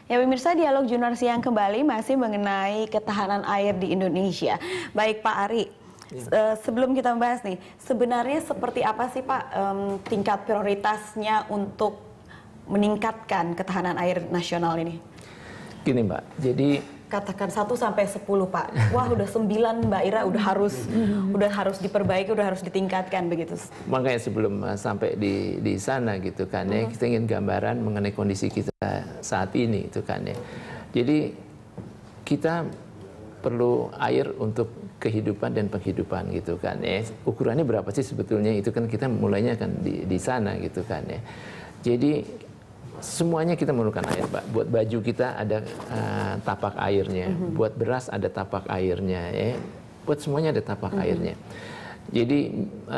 Ya pemirsa, dialog Jurnal Siang kembali masih mengenai ketahanan air di Indonesia. Baik Pak Ari, sebelum kita membahas nih, sebenarnya seperti apa sih Pak tingkat prioritasnya untuk meningkatkan ketahanan air nasional ini? Gini Mbak, jadi katakan 1 sampai 10 Pak. Wah udah 9 Mbak Ira, udah harus diperbaiki, udah harus ditingkatkan begitu. Makanya sebelum sampai di sana gitu kan ya, kita ingin gambaran mengenai kondisi kita saat ini itu kan ya. Jadi kita perlu air untuk kehidupan dan penghidupan gitu kan ya. Ukurannya berapa sih sebetulnya, itu kan kita mulainya kan di sana gitu kan ya. Jadi semuanya kita memerlukan air, Pak. Buat baju kita ada tapak airnya, buat beras ada tapak airnya, ya. Buat semuanya ada tapak airnya. Jadi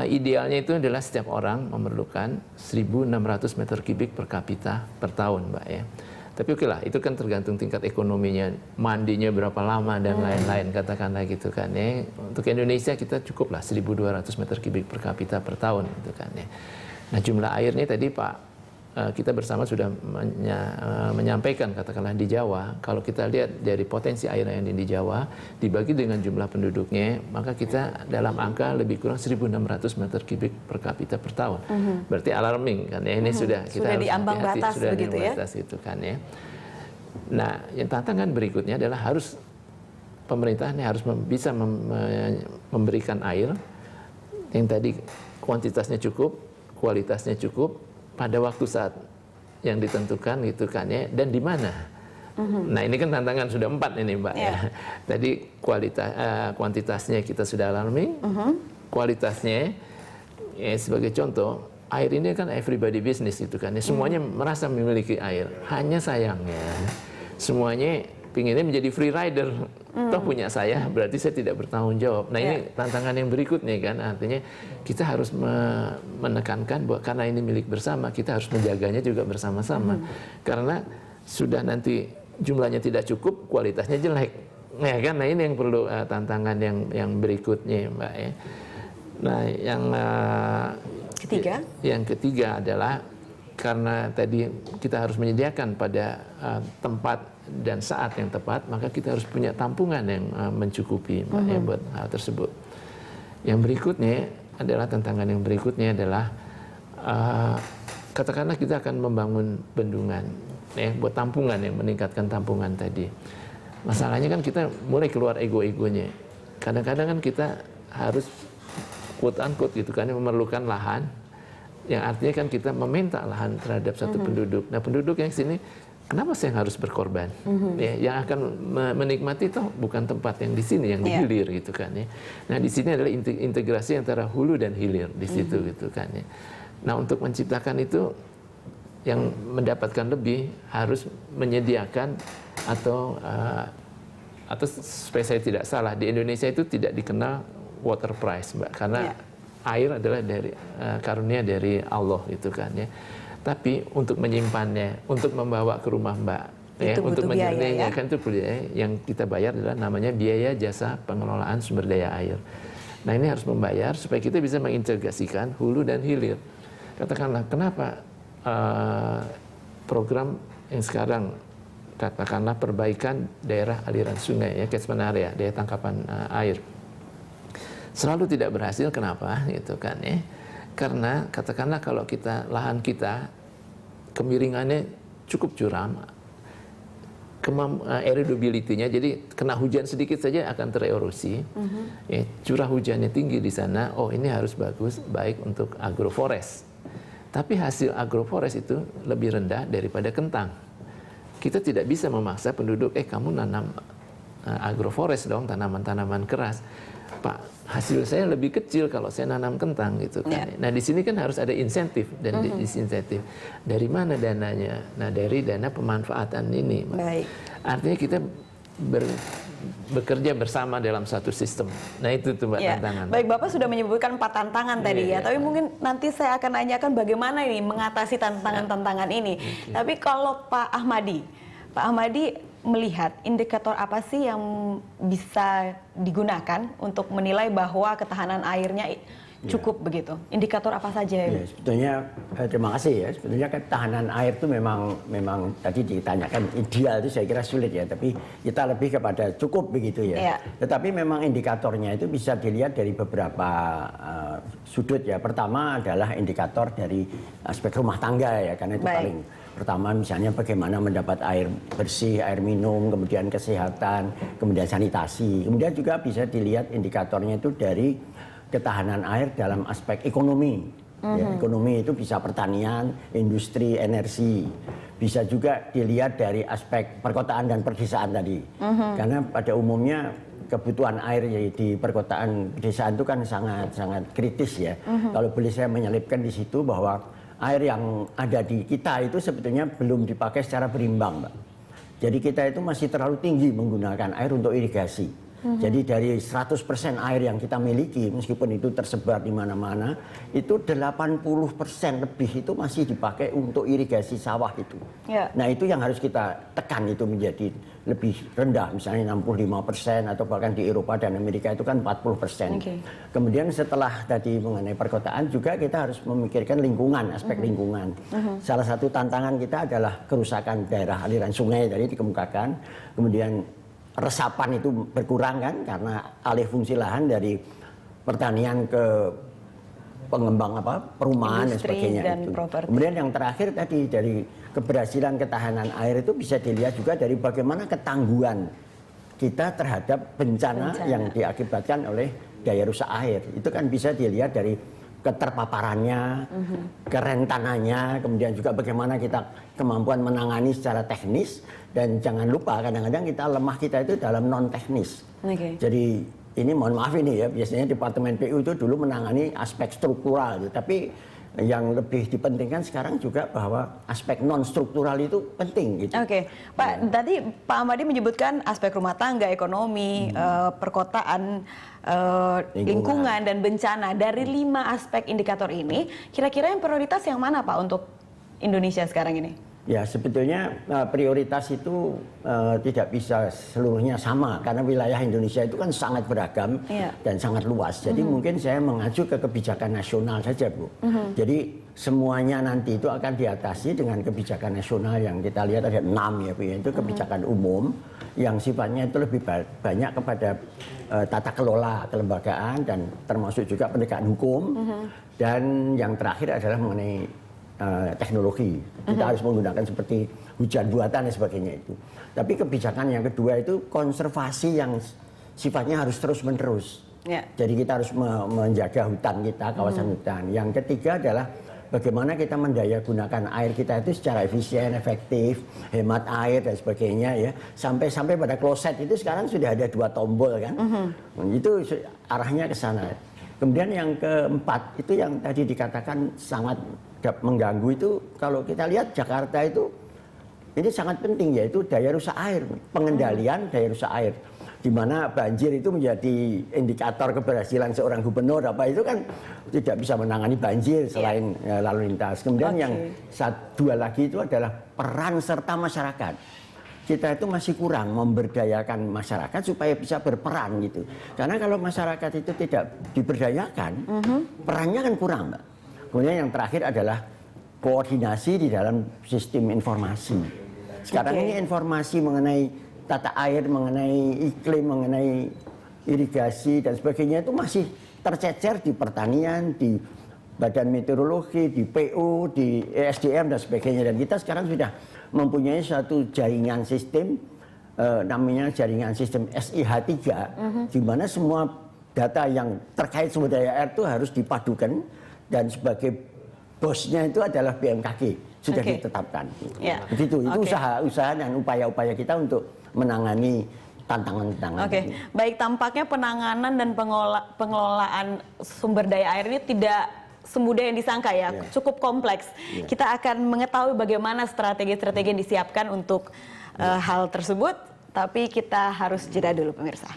idealnya itu adalah setiap orang memerlukan 1.600 meter kubik per kapita per tahun, Mbak ya. Tapi oke lah, itu kan tergantung tingkat ekonominya, mandinya berapa lama dan lain-lain, katakanlah gitu kan ya. Untuk Indonesia kita cukup lah 1.200 meter kubik per kapita per tahun, gitu kan ya. Nah jumlah airnya tadi Pak, kita bersama sudah menyampaikan, katakanlah di Jawa, kalau kita lihat dari potensi air yang di Jawa dibagi dengan jumlah penduduknya, maka kita dalam angka lebih kurang 1.600 meter kubik per kapita per tahun. Berarti alarming kan ya, ini sudah kita sudah di ambang batas sudah begitu ya. Batas itu kan ya. Nah, yang tantangan berikutnya adalah harus pemerintahnya harus bisa memberikan air yang tadi kuantitasnya cukup, kualitasnya cukup pada waktu saat yang ditentukan gitu kan ya, dan di mana. Nah ini kan tantangan sudah 4 ini Mbak ya. Tadi kuantitasnya kita sudah alami, kualitasnya ya, sebagai contoh air ini kan everybody business gitu kan ya, semuanya merasa memiliki air. Hanya sayangnya semuanya pinginnya menjadi free rider. Toh punya saya, berarti saya tidak bertanggung jawab. Nah ini tantangan yang berikutnya kan, artinya kita harus menekankan bahwa karena ini milik bersama, kita harus menjaganya juga bersama-sama. Karena sudah nanti jumlahnya tidak cukup, kualitasnya jelek. Nah kan, nah ini yang perlu tantangan yang berikutnya Mbak ya. Nah yang ketiga adalah karena tadi kita harus menyediakan pada tempat dan saat yang tepat, maka kita harus punya tampungan yang mencukupi ya, buat hal tersebut. Yang berikutnya adalah tantangan yang berikutnya adalah katakanlah kita akan membangun bendungan ya, buat tampungan yang meningkatkan tampungan tadi. Masalahnya kan kita mulai keluar ego-egonya. Kadang-kadang kan kita harus quote unquote gitu kan memerlukan lahan, yang artinya kan kita meminta lahan terhadap satu penduduk. Nah penduduk yang sini, kenapa saya harus berkorban? Ya, yang akan menikmati itu bukan tempat yang di sini, yang di hilir gitu kan ya. Nah di sini adalah integrasi antara hulu dan hilir di situ gitu kan ya. Nah untuk menciptakan itu, yang mendapatkan lebih harus menyediakan atau supaya saya tidak salah, di Indonesia itu tidak dikenal water price Mbak, karena air adalah dari karunia dari Allah gitu kan ya. Tapi untuk menyimpannya, untuk membawa ke rumah Mbak, ya, untuk menjernihnya kan itu biaya yang kita bayar adalah namanya biaya jasa pengelolaan sumber daya air. Nah ini harus membayar supaya kita bisa mengintegrasikan hulu dan hilir. Katakanlah kenapa program yang sekarang katakanlah perbaikan daerah aliran sungai ya, catchment area, daya tangkapan air, selalu tidak berhasil. Kenapa gitu kan ya? Karena katakanlah kalau kita lahan kita kemiringannya cukup curam, erodibility-nya, jadi kena hujan sedikit saja akan tererosi. Ya, curah hujannya tinggi di sana. Oh ini harus baik untuk agroforest. Tapi hasil agroforest itu lebih rendah daripada kentang. Kita tidak bisa memaksa penduduk, kamu nanam agroforest dong, tanaman-tanaman keras. Pak, hasil saya lebih kecil kalau saya nanam kentang gitu kan. Nah di sini kan harus ada insentif dan disinsentif. Dari mana dananya? Nah dari dana pemanfaatan ini. Baik. Artinya kita bekerja bersama dalam satu sistem. Nah itu tuh Mbak tantangan. Baik, Bapak sudah menyebutkan 4 tantangan tadi ya. Tapi mungkin nanti saya akan nanyakan bagaimana ini mengatasi tantangan-tantangan ini. Tapi kalau Pak Ahmadi melihat indikator apa sih yang bisa digunakan untuk menilai bahwa ketahanan airnya cukup begitu? Indikator apa saja? Ya, sebetulnya terima kasih ya. Sebetulnya ketahanan air itu memang tadi ditanyakan ideal itu saya kira sulit ya. Tapi kita lebih kepada cukup begitu ya. Tetapi memang indikatornya itu bisa dilihat dari beberapa sudut ya. Pertama adalah indikator dari aspek rumah tangga ya, karena itu paling pertama misalnya bagaimana mendapat air bersih, air minum, kemudian kesehatan, kemudian sanitasi. Kemudian juga bisa dilihat indikatornya itu dari ketahanan air dalam aspek ekonomi. Ya, ekonomi itu bisa pertanian, industri, energi. Bisa juga dilihat dari aspek perkotaan dan perdesaan tadi. Karena pada umumnya kebutuhan air di perkotaan pedesaan itu kan sangat kritis ya. Kalau boleh saya menyelipkan di situ bahwa air yang ada di kita itu sebetulnya belum dipakai secara berimbang, Mbak. Jadi kita itu masih terlalu tinggi menggunakan air untuk irigasi. Jadi dari 100% air yang kita miliki, meskipun itu tersebar di mana-mana, itu 80% lebih itu masih dipakai untuk irigasi sawah itu. Nah itu yang harus kita tekan, itu menjadi lebih rendah, misalnya 65% atau bahkan di Eropa dan Amerika itu kan 40%. Kemudian setelah tadi mengenai perkotaan juga kita harus memikirkan lingkungan, aspek lingkungan. Salah satu tantangan kita adalah kerusakan daerah aliran sungai tadi dikemukakan, kemudian resapan itu berkurang kan karena alih fungsi lahan dari pertanian ke pengembang perumahan dan sebagainya itu. Kemudian yang terakhir tadi dari keberhasilan ketahanan air itu bisa dilihat juga dari bagaimana ketangguhan kita terhadap bencana yang diakibatkan oleh daya rusak air. Itu kan bisa dilihat dari keterpaparannya, kerentanannya, kemudian juga bagaimana kita kemampuan menangani secara teknis, dan jangan lupa kadang-kadang kita itu dalam non teknis. Jadi ini mohon maaf ini ya, biasanya Departemen PU itu dulu menangani aspek struktural, tapi yang lebih dipentingkan sekarang juga bahwa aspek non struktural itu penting gitu. Pak, tadi Pak Ahmadi menyebutkan aspek rumah tangga, ekonomi, perkotaan, lingkungan dan bencana. Dari 5 aspek indikator ini, kira-kira yang prioritas yang mana Pak untuk Indonesia sekarang ini? Ya sebetulnya prioritas itu tidak bisa seluruhnya sama karena wilayah Indonesia itu kan sangat beragam dan sangat luas. Jadi mungkin saya mengacu ke kebijakan nasional saja, Bu. Jadi semuanya nanti itu akan diatasi dengan kebijakan nasional yang kita lihat ada 6 ya, Bu. Itu kebijakan umum yang sifatnya itu lebih banyak kepada tata kelola kelembagaan dan termasuk juga penegakan hukum. Dan yang terakhir adalah mengenai teknologi. Kita harus menggunakan seperti hujan buatan dan sebagainya itu. Tapi kebijakan yang kedua itu konservasi yang sifatnya harus terus-menerus. Jadi kita harus menjaga hutan kita, kawasan hutan. Yang ketiga adalah bagaimana kita mendaya gunakan air kita itu secara efisien, efektif, hemat air dan sebagainya ya. Sampai pada kloset itu sekarang sudah ada 2 tombol kan. Itu arahnya ke sana. Kemudian yang keempat itu yang tadi dikatakan sangat mengganggu itu, kalau kita lihat Jakarta itu ini sangat penting, yaitu daya rusak air, pengendalian daya rusak air, di mana banjir itu menjadi indikator keberhasilan seorang gubernur itu kan tidak bisa menangani banjir selain lalu lintas. Kemudian yang 2 lagi itu adalah peran serta masyarakat. Kita itu masih kurang memberdayakan masyarakat supaya bisa berperan gitu. Karena kalau masyarakat itu tidak diberdayakan, perannya kan kurang, Mbak. Kemudian yang terakhir adalah koordinasi di dalam sistem informasi. Sekarang ini informasi mengenai tata air, mengenai iklim, mengenai irigasi dan sebagainya itu masih tercecer di pertanian, di Badan Meteorologi, di PU, di ESDM dan sebagainya. Dan kita sekarang sudah mempunyai suatu jaringan sistem, namanya jaringan sistem SIH3, di mana semua data yang terkait sumber daya air itu harus dipadukan, dan sebagai bosnya itu adalah BMKG, sudah ditetapkan. Begitu, itu usaha dan upaya-upaya kita untuk menangani tantangan-tantangan. Baik, tampaknya penanganan dan pengelolaan sumber daya air ini tidak semudah yang disangka ya, cukup kompleks. Kita akan mengetahui bagaimana strategi-strategi yang disiapkan untuk hal tersebut, tapi kita harus jeda dulu pemirsa.